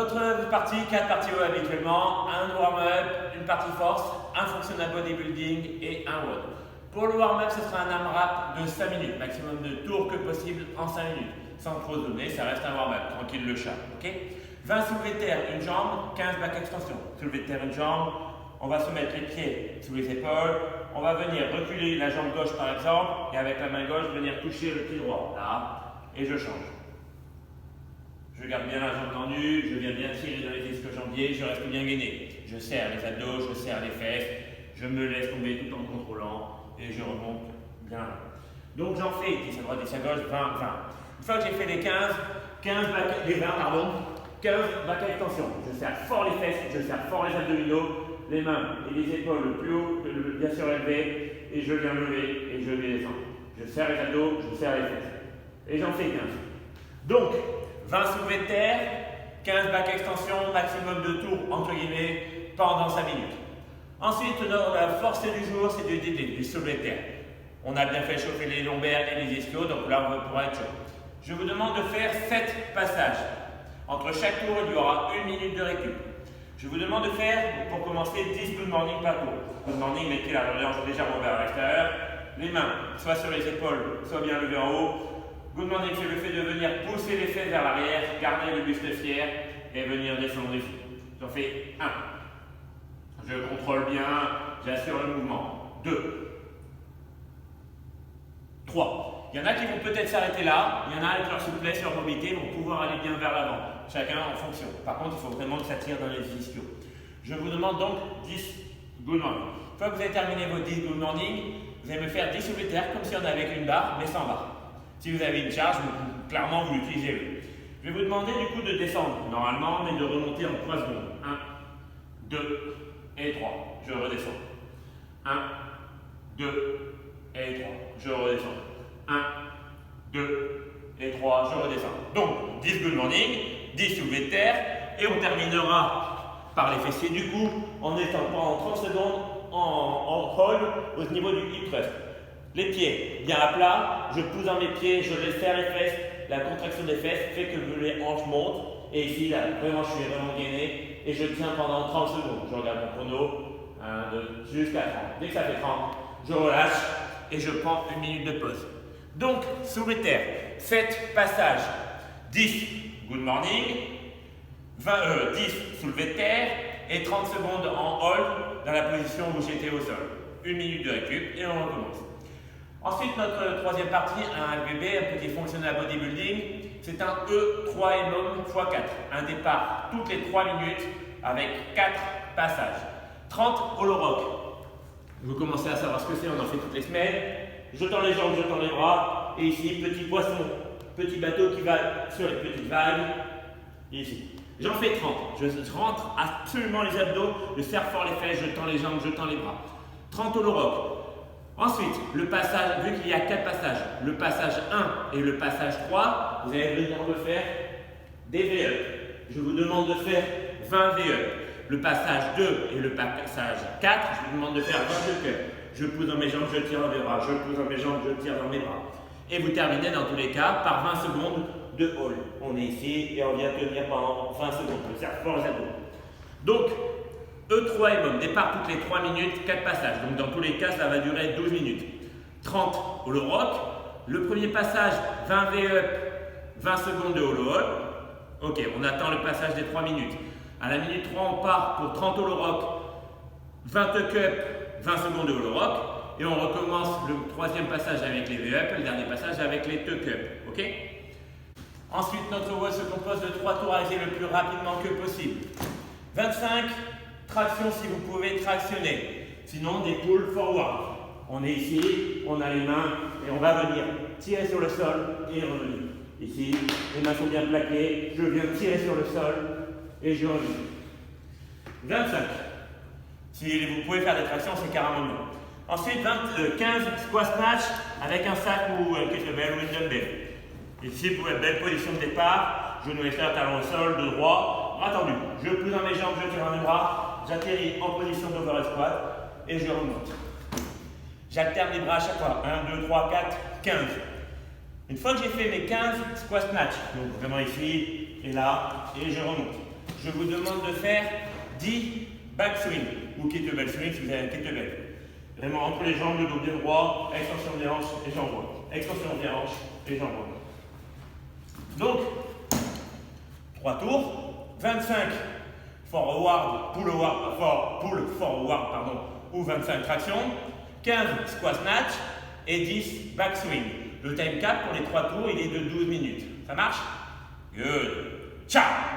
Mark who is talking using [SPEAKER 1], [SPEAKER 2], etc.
[SPEAKER 1] Notre partie, 4 parties habituellement, un warm-up, une partie force, un functional bodybuilding et un WOD. Pour le warm-up, ce sera un AMRAP de 5 minutes, maximum de tours que possible en 5 minutes. Sans trop donner, ça reste un warm-up, tranquille le chat. Okay, 20 soulevés de terre, une jambe, 15 back extension. Soulevés de terre, une jambe, on va se mettre les pieds sous les épaules, on va venir reculer la jambe gauche par exemple, et avec la main gauche, venir toucher le pied droit, là, et je change. Je garde bien la jambe tendue, je viens bien tirer dans les ischio-jambiers, je reste bien gainé. Je serre les abdos, je serre les fesses, je me laisse tomber tout en contrôlant et je remonte bien. Donc j'en fais 10 à droite, 10 à gauche, 20, 20. Une fois que j'ai fait les 15 back extension. Je serre fort les fesses, je serre fort les abdominaux, les mains et les épaules le plus haut, bien surélevé, et je viens lever et je vais descendre. Je serre les abdos, je serre les fesses. Et j'en fais 15. Donc, 20 soulevés de terre, 15 back extension, maximum de tours entre guillemets pendant 5 minutes. Ensuite, la force du jour, c'est du DD, du soulevé de terre. On a bien fait chauffer les lombaires et les ischios, donc là on va pouvoir être chaud. Je vous demande de faire 7 passages. Entre chaque tour, il y aura 1 minute de récup. Je vous demande de faire, pour commencer, 10 good morning par tour. Good morning, mettez la hanche légèrement vers l'extérieur. Les mains, soit sur les épaules, soit bien levées en haut. Good morning, c'est le fait de venir pousser les fesses vers l'arrière, garder le buste fier et venir descendre ici. J'en fais 1. Je contrôle bien, j'assure le mouvement. 2. 3. Il y en a qui vont peut-être s'arrêter là, il y en a avec leur souplesse, leur mobilité vont pouvoir aller bien vers l'avant. Chacun en fonction. Par contre, il faut vraiment que ça tire dans les ischios. Je vous demande donc 10 good morning. Une fois que vous avez terminé vos 10 good morning, vous allez me faire 10 soulevés de terre comme si on avait avec une barre, mais sans barre. Si vous avez une charge, clairement vous l'utilisez. Je vais vous demander du coup de descendre normalement, mais de remonter en 3 secondes. 1, 2 et 3. Je redescends. 1, 2 et 3. Je redescends. 1, 2 et 3. Je redescends. Donc 10 good morning, 10 soulevés de terre, et on terminera par les fessiers du coup en étant pendant 30 secondes en hold au niveau du hip thrust. Les pieds bien à plat, je pousse dans mes pieds, je laisse faire les fesses, la contraction des fesses fait que les hanches montent, et ici là, vraiment je suis vraiment gainé, et je tiens pendant 30 secondes. Je regarde mon chrono, 1, 2, jusqu'à 30. Dès que ça fait 30, je relâche et je prends 1 minute de pause. Donc, soulevé de terre, 7 passages, 10 good morning, 10 soulevé de terre et 30 secondes en hold dans la position où j'étais au sol. 1 minute de récup et on recommence. Ensuite, notre troisième partie, un FBB, un petit functional bodybuilding, c'est un E3 EMOM x 4. Un départ toutes les 3 minutes avec 4 passages. 30 holo rock. Vous commencez à savoir ce que c'est, on en fait toutes les semaines. Je tends les jambes, je tends les bras. Et ici, petit poisson, petit bateau qui va sur les petites vagues. Et ici. J'en fais 30. Je rentre absolument les abdos, je serre fort les fesses, je tends les jambes, je tends les bras. 30 holo rock. Ensuite, le passage, vu qu'il y a 4 passages, le passage 1 et le passage 3, vous allez venir me faire des VE. Je vous demande de faire 20 VE. Le passage 2 et le passage 4, je vous demande de faire 22 cups. Je pousse dans mes jambes, je tire dans mes bras, je pousse dans mes jambes, je tire dans mes bras. Et vous terminez dans tous les cas par 20 secondes de hold. On est ici et on vient tenir pendant 20 secondes. On serre fort les abdos. Donc, E3 EMOM, départ toutes les 3 minutes, 4 passages. Donc dans tous les cas, ça va durer 12 minutes. 30 holo rock. Le premier passage, 20 V-up, 20 secondes de holo hold. Ok, on attend le passage des 3 minutes. À la minute 3, on part pour 30 holo rock, 20 cups, 20 secondes de holo rock. Et on recommence le troisième passage avec les V-up, le dernier passage avec les 2 cups. Ok? Ensuite, notre WOD se compose de 3 tours à réaliser le plus rapidement que possible. 25 traction si vous pouvez tractionner, sinon des pull forward. On est ici, on a les mains et on va venir tirer sur le sol et revenir. Ici, les mains sont bien plaquées, je viens tirer sur le sol et je reviens. 25. Si vous pouvez faire des tractions, c'est carrément mieux. Ensuite, 15 squat snatch avec un sac ou un kettlebell ou une dumbbell. Ici, pour une belle position de départ, genou extérieur, talon au sol, de droit, bras tendu. Je pousse dans mes jambes, je tire dans mes bras, j'atterris en position d'overhead squat et je remonte. J'alterne les bras à chaque fois. 1, 2, 3, 4, 15. Une fois que j'ai fait mes 15 squat snatch, donc vraiment ici et là, et je remonte. je vous demande de faire 10 back swing ou kettlebell swing si vous avez un kettlebell. Vraiment entre les jambes, le dos bien droit, extension des hanches et j'envoie. Extension des hanches et j'envoie. Donc, 3 tours, 25 forward, pull forward, pardon, ou 25 tractions, 15 squat snatch et 10 back swing. Le time cap pour les 3 tours, il est de 12 minutes. Ça marche? Good. Ciao!